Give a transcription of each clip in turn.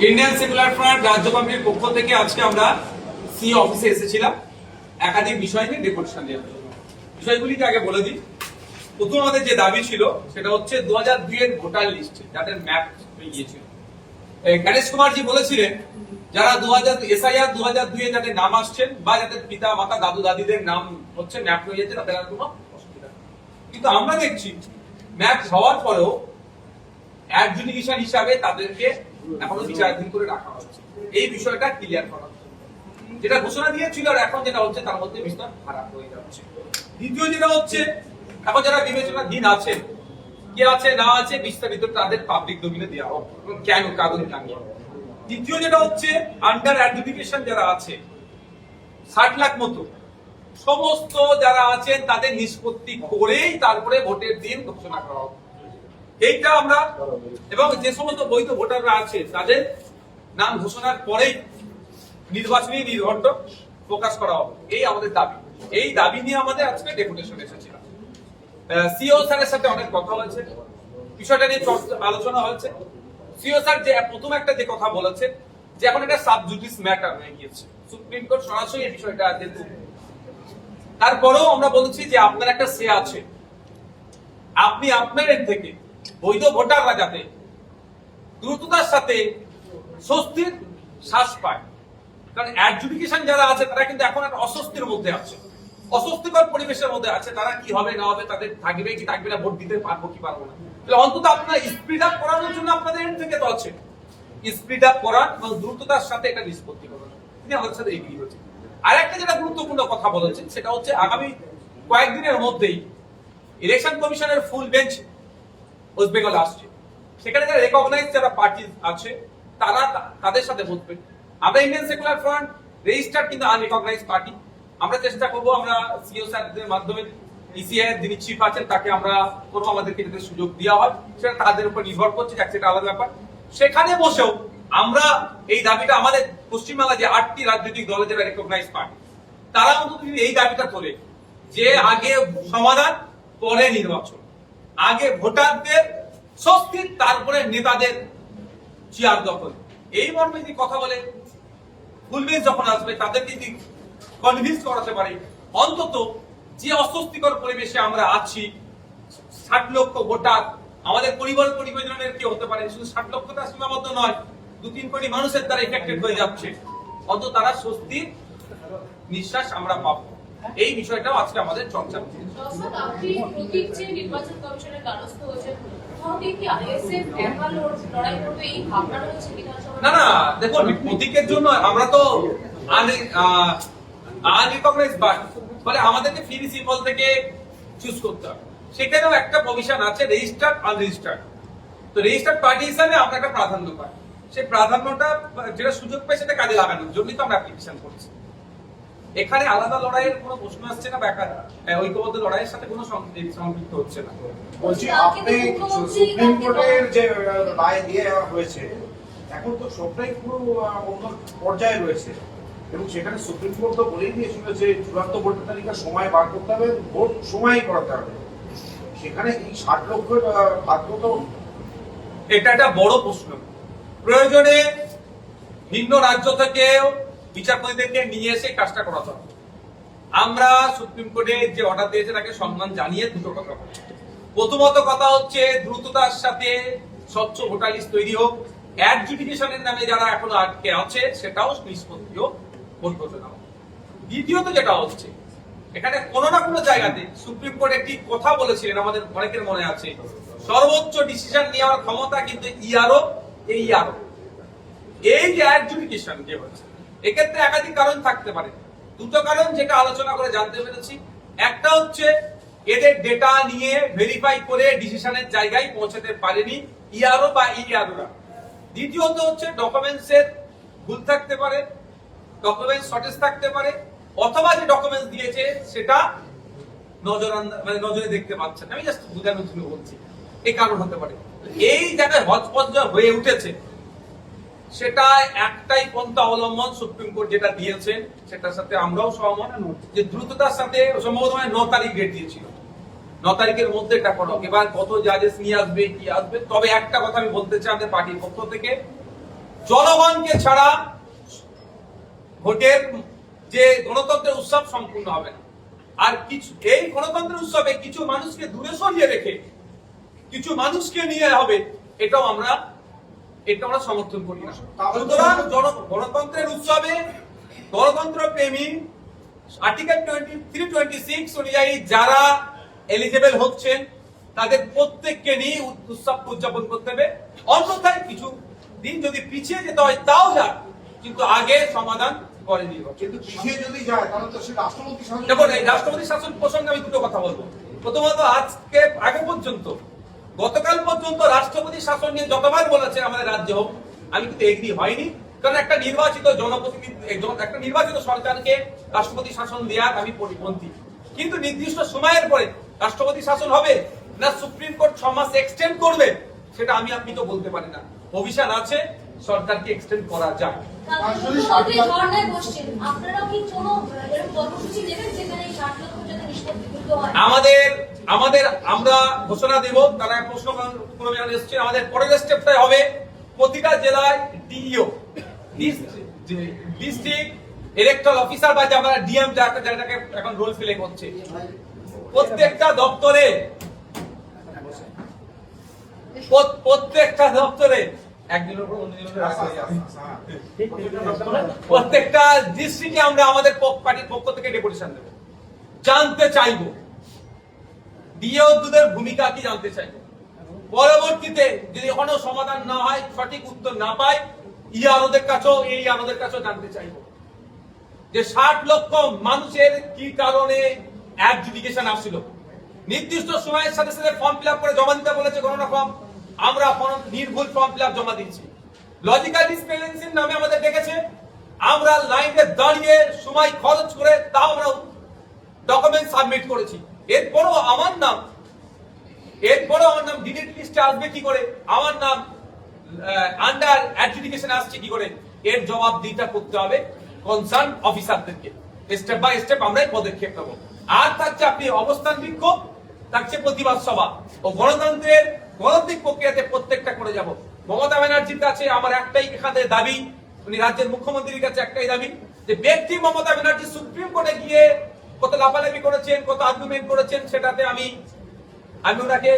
Indian secular front রাজ্য কমিটির পক্ষ থেকে আজকে আমরা সি অফিসে এসেছিলাম একাধিক বিষয় নিয়ে ডেপুটেশন দেওয়ার জন্য। বিষয়গুলিকে আগে বলে দিই। প্রথম আমাদের যে দাবি ছিল সেটা হচ্ছে 2002 এর ভোটার লিস্ট যাদের ম্যাপ হয়ে গিয়েছিল। গণেশ কুমারজি বলেছিলেন যারা এসআইআর 2002 এ যাদের নাম আসছেন বা যাদের পিতা মাতা দাদু দাদিদের নাম হচ্ছে ম্যাপ হয়ে যাচ্ছে তাদের আর কোনো অসুবিধা নেই। কিন্তু আমরা দেখছি ম্যাপ হওয়ার পরেও অ্যাডজুডিকেশন হিসাবে তাদেরকে এখনো বিচারাধীন করে রাখা হচ্ছে। এই বিষয়টা ক্লিয়ার করা হচ্ছে। যেটা ঘোষণা দিয়েছিল আর এখন যেটা হচ্ছে তার মধ্যে বিস্তর খারাপ হয়ে যাচ্ছে। দ্বিতীয় যেটা হচ্ছে এখন যারা বিবেচনাধীন আছেন কে আছে না আছে বিস্তারিত তাদের পাবলিক ডোমিনে দেওয়া হোক কেন কাগজ টাঙিয়ে। তৃতীয় যেটা হচ্ছে আন্ডার অ্যাডজুডিকেশন যারা আছে 60 লাখ মতো সমস্ত যারা আছেন তাদের নিষ্পত্তি করেই তারপরে ভোটের দিন ঘোষণা করা হবে। এইটা আমরা এবং যে সমস্ত বৈধ ভোটাররা আছে তাদের নাম ঘোষণার পরেই নির্বাচনী নির্ঘণ্ট প্রকাশ করা হবে। এই আমাদের দাবি। এই দাবি নিয়ে আমাদের আজকে ডেপুটেশন এসেছিল। সিও স্যারের সাথে অনেক কথা হয়েছে, বিষয়টা নিয়ে আলোচনা হয়েছে। সিও স্যার যে প্রথম একটা যে কথা বলেছে যে এখন এটা সাব জুডিস ম্যাটার হয়ে গিয়েছে, সুপ্রিম কোর্ট সরাসরি এই বিষয়টা যেহেতু, তারপরেও আমরা বলছি যে আপনার একটা সে আছে, আপনি আপনার এর থেকে বৈধ ভোটাররা যাতে দ্রুততার সাথে স্বস্তির শ্বাস পায়। কারণ অ্যাডজুডিকেশন যারা আছে তারা কিন্তু এখন একটা অস্বস্তির মধ্যে আছে, অস্বস্তিকর পরিবেশের মধ্যে আছে। তারা কি হবে না হবে, তাদের থাকবে কি থাকবে না, ভোট দিতে পারবো কি পারবো না। তাহলে অন্তত আপনারা স্পিড আপ করানোর জন্য আপনাদের এন্ড থেকে তো আছে, স্পিড আপ করান এবং দ্রুততার সাথে এটা নিষ্পত্তি করুন। তিনি আমাদের সাথে এগ্রি হচ্ছে। আর একটা যেটা গুরুত্বপূর্ণ কথা বলেছেন সেটা হচ্ছে আগামী কয়েকদিনের মধ্যেই ইলেকশন কমিশনের ফুল বেঞ্চ ওয়েস্ট বেঙ্গল আসছে। সেখানে যারা রেকগনাইজ যারা পার্টি আছে তারা তাদের সাথে বসবেন। আমরা ইন্ডিয়ান সেকুলার ফ্রন্ট রেজিস্টার্ড কিন্তু আনরিকগনাইজ পার্টি। আমরা চেষ্টা করবো আমরা সিও স্যারদের মাধ্যমে ইসিআই এর যিনি চিফ আছেন তাকে আমরা করবো, আমাদেরকে যাতে সুযোগ দেওয়া হয় সেটা তাদের উপর নির্ভর করছে, সেটা আলাদা ব্যাপার। সেখানে বসেও আমরা এই দাবিটা আমাদের পশ্চিমবাংলা যে 8টি রাজনৈতিক দলের যারা রেকগনাইজ পার্টি তারা অন্তত এই দাবিটা তোলে যে আগে সমাধান পরে নির্বাচন, আগে ভোটারদের স্বস্তি তারপরে নেতাদের চেয়ার দখল। এই মর্মে যদি কথা বলে ফুল বেঞ্চ যখন আসবে তাদেরকে যদি কনভিন্স করাতে পারে অন্তত যে অস্বস্তিকর পরিবেশে আমরা আছি, 60 লক্ষ ভোটার, আমাদের পরিবারের কি হতে পারে, শুধু 60 লক্ষটা সীমাবদ্ধ নয়, 2-3 কোটি মানুষের দ্বারা এফেক্টেড হয়ে যাচ্ছে, অন্তত তারা স্বস্তির নিঃশ্বাস আমরা পাবো। এই বিষয়টাও আজকে আমাদের চর্চা হচ্ছে। না না দেখুন, প্রতীকের জন্য আমরা তো আনরিকগনাইজড পার্টি, ফলে আমাদেরকে ফ্রি সিম্বল থেকে চুজ করতে হবে। সেখানেও একটা প্রভিশন আছে রেজিস্টার্ড আনরেজিস্টার্ড। তো রেজিস্টার্ড পার্টি হিসাবে আমরা একটা প্রাধান্য পাই, সেই প্রাধান্যটা যেটা সুযোগ পাই সেটা কাজে লাগানোর জন্যই তো আমরা অ্যাপ্লিকেশন করছি। এখানে আলাদা লড়াইয়ের কোনো প্রশ্ন আসছে না, ঐক্যবদ্ধ লড়াইয়ের সাথে কোনো সম্পৃক্ত হচ্ছে না। বলছি আপনি সুপ্রিম কোর্টের যে রায় দিয়ে হয়েছে এখন তো সবটাই পুরো অন্য পর্যায়ে রয়েছে এবং সেখানে সুপ্রিম কোর্ট তো বলেই দিয়েছিল যে চূড়ান্ত ভোটার তালিকা সময় বার করতে হবে, ভোট সময়ই করাতে হবে। সেখানে এই 60 লক্ষের ভাগ্য তো, এটা একটা বড় প্রশ্ন। প্রয়োজনে ভিন্ন রাজ্য থেকে বিচারপতিদেরকে নিয়ে এসে কাজটা করাতে হবে। আমরা সুপ্রিম কোর্টে যে অর্ডার দিয়েছে তাকে সম্মান জানিয়ে দুটো কথা বলি। প্রথমত কথা হচ্ছে দ্রুততার সাথে স্বচ্ছ ভোটার লিস্ট তৈরি হোক, অ্যাডজুডিকেশনের নামে যারা এখনো আটকে আছে সেটাও নিষ্পত্তি হোক, ভোট ঘোষণা হোক। দ্বিতীয়ত যেটা হচ্ছে এখানে কোনো না কোনো জায়গাতে সুপ্রিম কোর্ট একটি কথা বলেছিলেন, আমাদের অনেকের মনে আছে, সর্বোচ্চ ডিসিশন নেওয়ার ক্ষমতা কিন্তু ইআরও এই যে অ্যাডজুডিকেশন যে হচ্ছে এক্ষেত্রে একাধিক কারণ থাকতে পারে। দুটো কারণ যেটা আলোচনা করে জানতে পেরেছি, একটা হচ্ছে এদের ডেটা নিয়ে ভেরিফাই করে ডিসিশনের জায়গায় পৌঁছাতে পারেনি ইআরও বা ইআরওরা। দ্বিতীয়ত হচ্ছে ডকুমেন্টসের ভুল থাকতে পারে, ডকুমেন্টস শর্টেজ থাকতে পারে, অথবা যে ডকুমেন্টস দিয়েছে সেটা নজরে দেখতে পাচ্ছেন। আমি জাস্ট বোঝানোর জন্য বলছি, এই কারণ হতে পারে। এই জায়গায় হজপজ হয়ে উঠেছে সেটা একটাই পন্থা অবলম্বন সুপ্রিম কোর্ট যেটা দিয়েছেন সেটার সাথে আমরাও সহমত, যে দ্রুততার সাথে সম্ভবত 9 তারিখ ডেট দিয়েছিল, 9 তারিখের মধ্যে এটা করো। এবার কত জাজেস নিয়ে আসবে কি আসবে, তবে একটা কথা আমি বলতে চাই আমাদের পার্টির পক্ষ থেকে, জনগণকে ছাড়া ভোটের যে গণতন্ত্রের উৎসব সম্পূর্ণ হবে না। আর কিছু এই গণতন্ত্রের উৎসবে কিছু মানুষকে দূরে সরিয়ে রেখে কিছু মানুষকে নিয়ে হবে, এটা আমরা সমর্থন করি না। সুতরাং গণতন্ত্রের উৎসবে গণতন্ত্র প্রেমী আর্টিকেল 23-26 অনুযায়ী যারা এলিজেবল হচ্ছেন তাদের প্রত্যেককে নিয়ে উৎসব উদযাপন করতে হবে। অন্যথায় কিছু দিন যদি পিছিয়ে যেতে হয় তাও যাক, কিন্তু আগে সমাধান করে নিব। কিন্তু পিছিয়ে যদি যায় তাহলে তো সে রাষ্ট্রপতি শাসন। দেখুন, এই রাষ্ট্রপতি শাসন প্রসঙ্গে আমি দুটো কথা বলবো। প্রথমত, আজকে আগে পর্যন্ত গতকাল পর্যন্ত রাষ্ট্রপতি শাসন নিয়ে যতবার বলেছে আমাদের রাজ্য হোক, আমি কিন্তু এগ্রি হয়নি। কারণ একটা নির্বাচিত একটা নির্বাচিত সরকারকে রাষ্ট্রপতি শাসন দেওয়ার আমি পরিপন্থী। কিন্তু নির্দিষ্ট সময়ের পরে রাষ্ট্রপতি শাসন হবে না সুপ্রিম কোর্ট 6 মাস এক্সটেন্ড করবে, সেটা আপনি তো বলতে পারেন না। অভিশান আছে, সরকারকে এক্সটেন্ড করা যায়। আমরা ঘোষণা দেব, তারা প্রশ্ন এসছে। আমাদের পরের স্টেপটাই হবে প্রতিটা জেলায় ডিইও, ডিস্ট্রিক্ট ইলেকট্রাল অফিসার বা আমরা ডিএম যাকে এখন রোল প্লে করছে, প্রত্যেকটা দপ্তরে একদিনের উপর প্রত্যেকটা ডিস্ট্রিক্টে আমরা আমাদের পার্টির পক্ষ থেকে ডেপুটেশন দেব। জানতে চাইবো ডিওদের ভূমিকা কি, জানতে চাইবো। পরবর্তীতে যদি কোনো সমাধান না হয়, সঠিক উত্তর না পাই, ইয়ারোদের কাছেও জানতে চাইবো যে 60 লক্ষ মানুষের কি কারণে অ্যাডজুডিকেশন আসছিল। নির্দিষ্ট সময়ের সাথে সাথে ফর্ম ফিল আপ করে জমা দিতে বলেছে গণনা ফর্ম, আমরা নির্ভুল ফর্ম ফিল আপ জমা দিয়েছি। লজিক্যাল ডিসক্রিমিনেশন নামে আমাদের ডেকেছে, আমরা লাইনে দাঁড়িয়ে সময় খরচ করে তাও আমরা ডকুমেন্ট সাবমিট করেছি। এরপরও আমার নাম ডিলিট লিস্টে আসবে কি করে, আমার নাম আন্ডার অ্যাডজুডিকেশন আসছে কি করে, এর জবাব দিতে করতে হবে কনসার্ন অফিসারদেরকে। স্টেপ বাই স্টেপ আমরাই পদক্ষেপ নেব। আর থাকছে আপনি অবস্থান বিক্ষোভ, থাকছে প্রতিবাদ সভা ও গণতন্ত্রের গণতান্ত্রিক প্রক্রিয়াতে প্রত্যেকটা করে যাব। মমতা ব্যানার্জির কাছে আমার একটাই এখানে দাবি, উনি রাজ্যের মুখ্যমন্ত্রীর কাছে একটাই দাবি যে ব্যক্তি মমতা ব্যানার্জি সুপ্রিম কোর্টে গিয়ে কত লাফালাফি করেছেন, কত আর্গুমেন্ট করেছেন, সেটাতে আমি ওনাকে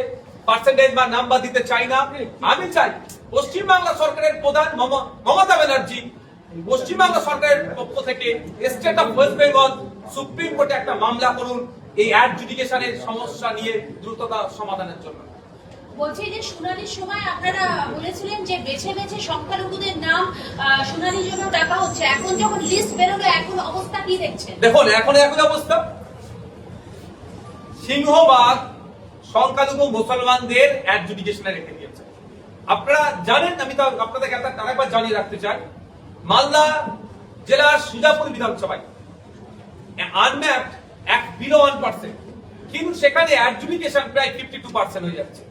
পার্সেন্টেজ বা নাম্বার দিতে চাই না। আমি চাই পশ্চিমবাংলা সরকারের প্রধান মমতা ব্যানার্জি পশ্চিমবাংলা সরকারের পক্ষ থেকে state of West Bengal supreme কোর্টে একটা মামলা করুন এই অ্যাডজুডিকেশনের সমস্যা নিয়ে দ্রুততা সমাধানের জন্য। বলছি যে শুনানির সময় আপনারা বলেছিলেন যে বেছে বেছে সংখ্যালঘুদের নাম শুনানির জন্য ডাকা হচ্ছে, এখন যখন লিস্ট বেরোলো এখন অবস্থা কি দেখছেন? দেখুন, এখন অবস্থা সিংহভাগ সংখ্যালঘু মুসলমানদের অ্যাডজুডিকেশনে রেখে দিয়েছে। আপনারা জানেন, আমি তো আপনাদেরকে আরেকবার জানিয়ে রাখতে চাই, মালদা জেলার সুজাপুর বিধানসভায় আনম্যাপড বিলো 1%, কিন্তু সেখানে অ্যাডজুডিকেশন প্রায় 52% হয়ে যাচ্ছে।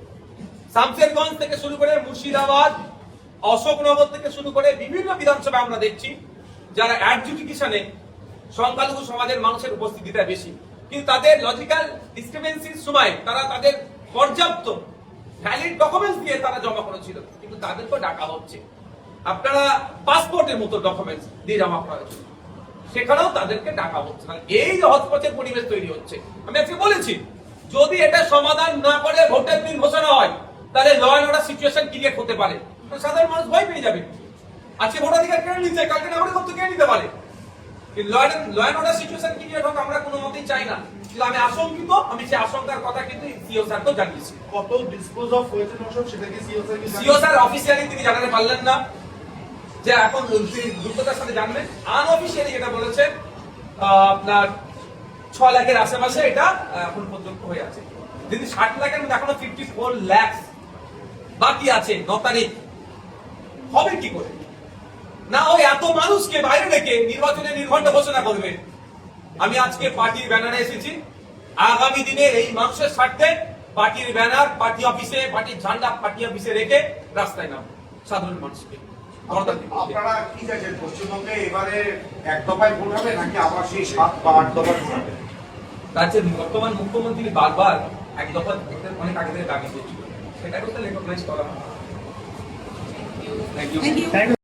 শামসেরগঞ্জ থেকে শুরু করে মুর্শিদাবাদ, অশোকনগর থেকে শুরু করে বিভিন্ন বিধানসভা আমরা দেখছি যারা অ্যাডজুডিকেশনে সংখ্যালঘু সমাজের মানুষের উপস্থিতিটা বেশি, কিন্তু তাদের লজিক্যাল ডিসক্রিমিনেন্সির সময় তারা তাদের পর্যাপ্ত ভ্যালিড ডকুমেন্টস দিয়ে তারা জমা করেছিল, কিন্তু তাদেরকে ডাকা হচ্ছে। আপনারা পাসপোর্টের মতো ডকুমেন্টস দিয়ে জমা করা হয়েছিল, সেখানেও তাদেরকে ডাকা হচ্ছে না। এই যে হতপথের পরিবেশ তৈরি হচ্ছে, আমি আজকে বলেছি যদি এটা সমাধান না করে ভোটের দিন ঘোষণা হয়, তাহলে law and order situation create হতে পারে। সাধারণ মানুষ ভয় পেয়ে যাবে। আজকে ভোটাধিকার কেড়ে নিচ্ছে, কালকে নাগরিকত্ব কেড়ে নিতে পারে। Law and order situation create হোক আমরা কোনো মতেই চাই না, কিন্তু আমি আশঙ্কিত। আমি সেই আশঙ্কার কথা কিন্তু সিও স্যারকেও জানিয়েছি। কত ডিসপোজ অফ হয়েছে দর্শক, সেটা কি সিও স্যার অফিসিয়ালি তিনি জানাতে পারলেন না, যে এখন দ্রুততার সাথে জানবেন। আনঅফিসিয়ালি যেটা বলেছেন আপনার 6 লাখের আশেপাশে এটা এখন পর্যন্ত হয়ে আছে। যদি 60 লাখের মধ্যে এখনো 54 লাখ বাকি আছে 9 তারিখ, হবে কি করে? না ওই এত মানুষকে বাইরে রেখে নির্বাচনে নির্ঘণ্ট ঘোষণা করবে। আমি আজকে পার্টির ব্যানারে এসেছি, আগামী দিনে এই মানুষের স্বার্থে পার্টির ব্যানার পার্টি অফিসে, পার্টির ঝান্ডা পার্টি অফিসে রেখে রাস্তায় নাম সাধারণ মানুষকে। আপনারা কি চাইছেন পশ্চিমবঙ্গে এবারে এক দফায় ভোট হবে নাকি আবার সেই 7 বা 8 দফায় ভোট হবে? রাজ্যের বর্তমান মুখ্যমন্ত্রী বারবার এক দফা অনেক আগে থেকে দাবি করছিল, সেটা করতে রেকগনাইজ করা হয়। Thank you.